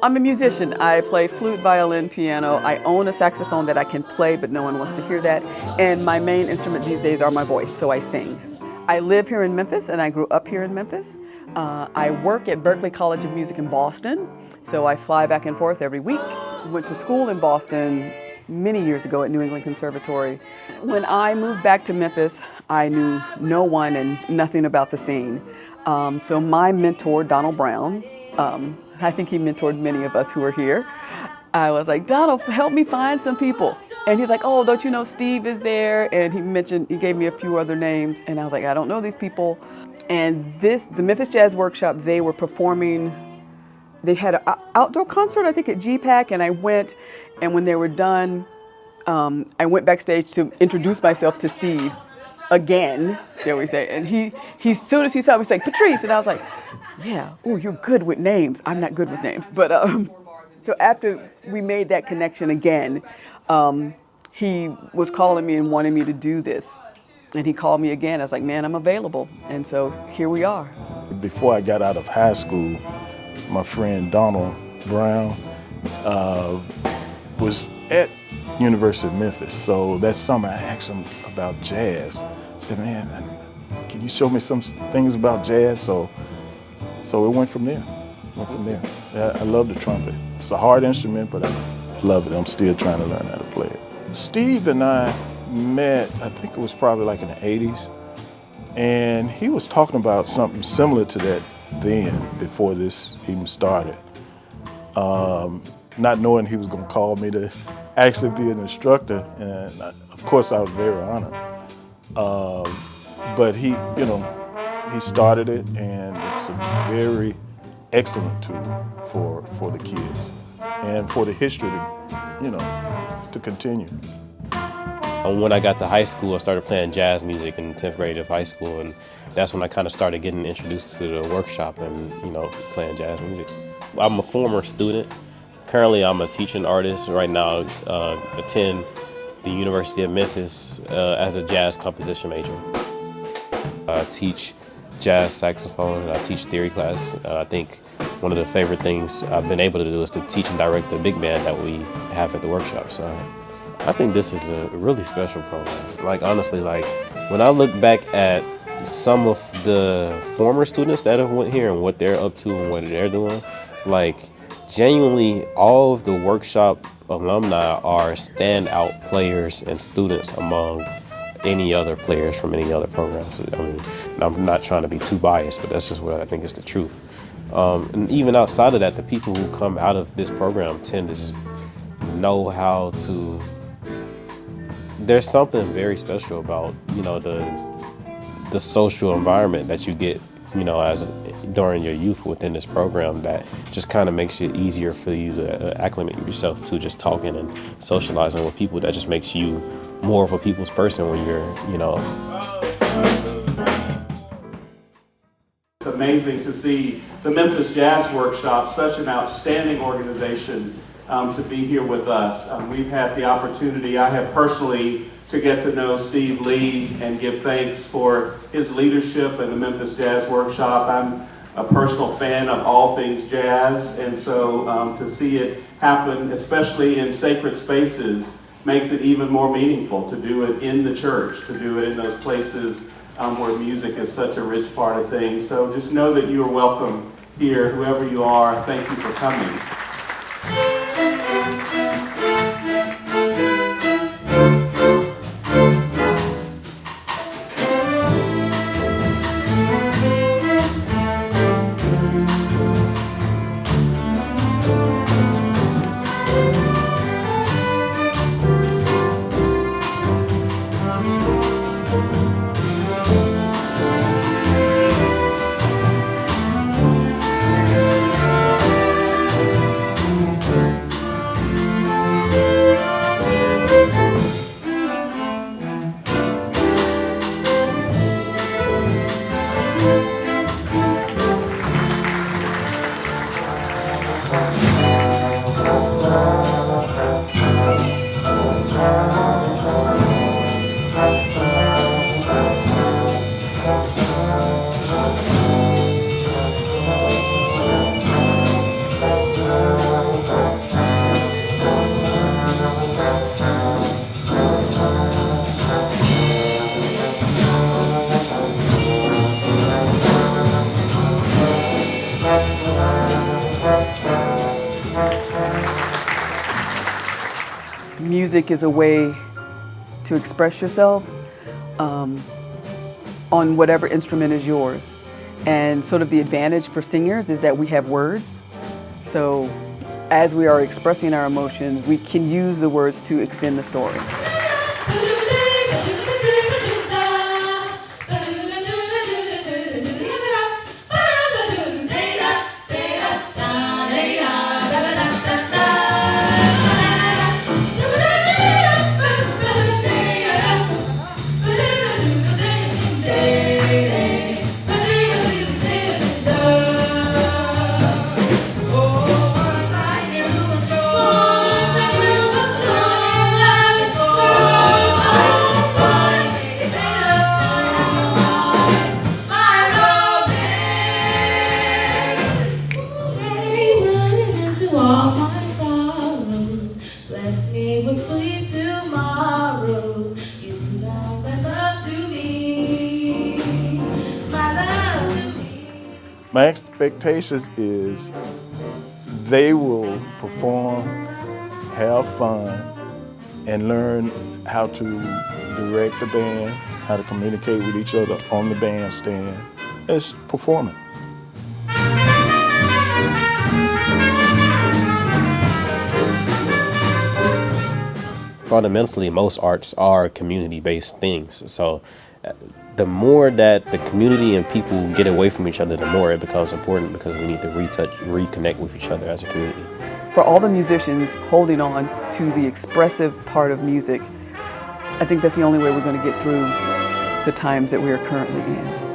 I'm a musician. I play flute, violin, piano. I own a saxophone that I can play, but no one wants to hear that. And my main instrument these days are my voice, so I sing. I live here in Memphis, and I grew up here in Memphis. I work at Berklee College of Music in Boston, so I fly back and forth every week. Went to school in Boston many years ago at New England Conservatory. When I moved back to Memphis, I knew no one and nothing about the scene. So my mentor, Donald Brown, I think he mentored many of us who are here. I was like, Donald, help me find some people. And he's like, oh, don't you know Steve is there? And he gave me a few other names. And I was like, I don't know these people. And the Memphis Jazz Workshop, they were performing, they had an outdoor concert, I think at GPAC, and I went, and when they were done, I went backstage to introduce myself to Steve again, shall we say. And he as soon as he saw me, he's like, Patrice, and I was like, yeah, oh, you're good with names. I'm not good with names. But so after we made that connection again, he was calling me and wanting me to do this. And he called me again. I was like, man, I'm available. And so here we are. Before I got out of high school, my friend Donald Brown was at University of Memphis. So that summer I asked him about jazz. I said, man, can you show me some things about jazz? So it went from there. I love the trumpet. It's a hard instrument, but I love it. I'm still trying to learn how to play it. Steve and I met, I think it was probably like in the 80s, and he was talking about something similar to that then, before this even started. Not knowing he was going to call me to actually be an instructor, and of course I was very honored. But he started it, and it's a very excellent tool for the kids and for the history to continue. When I got to high school, I started playing jazz music in 10th grade of high school, and that's when I kind of started getting introduced to the workshop and playing jazz music. I'm a former student. Currently, I'm a teaching artist. Right now, attend the University of Memphis as a jazz composition major. I teach jazz saxophone. I teach theory class. I think one of the favorite things I've been able to do is to teach and direct the big band that we have at the workshop. So I think this is a really special program. Like, honestly, like when I look back at some of the former students that have went here and what they're up to and what they're doing, like genuinely all of the workshop alumni are standout players and students among any other players from any other programs. I mean, and I'm not trying to be too biased, but that's just what I think is the truth. And even outside of that, the people who come out of this program tend to just know how to. There's something very special about the social environment that you get during your youth within this program that just kind of makes it easier for you to acclimate yourself to just talking and socializing with people. That just makes you more of a people's person when you're It's amazing to see the Memphis Jazz Workshop, such an outstanding organization, to be here with us. We've had the opportunity, I have personally, to get to know Steve Lee and give thanks for his leadership in the Memphis Jazz Workshop. I'm a personal fan of all things jazz, and so to see it happen, especially in sacred spaces, makes it even more meaningful to do it in the church, to do it in those places where music is such a rich part of things. So just know that you are welcome here, whoever you are. Thank you for coming. Music is a way to express yourselves on whatever instrument is yours. And sort of the advantage for singers is that we have words. So as we are expressing our emotions, we can use the words to extend the story. All my sorrows, bless me with sweet tomorrows. You love my love to me, my love to me. My expectations is they will perform, have fun, and learn how to direct the band, how to communicate with each other on the bandstand. It's performing. Fundamentally, most arts are community-based things. So the more that the community and people get away from each other, the more it becomes important, because we need to reconnect with each other as a community. For all the musicians holding on to the expressive part of music, I think that's the only way we're going to get through the times that we are currently in.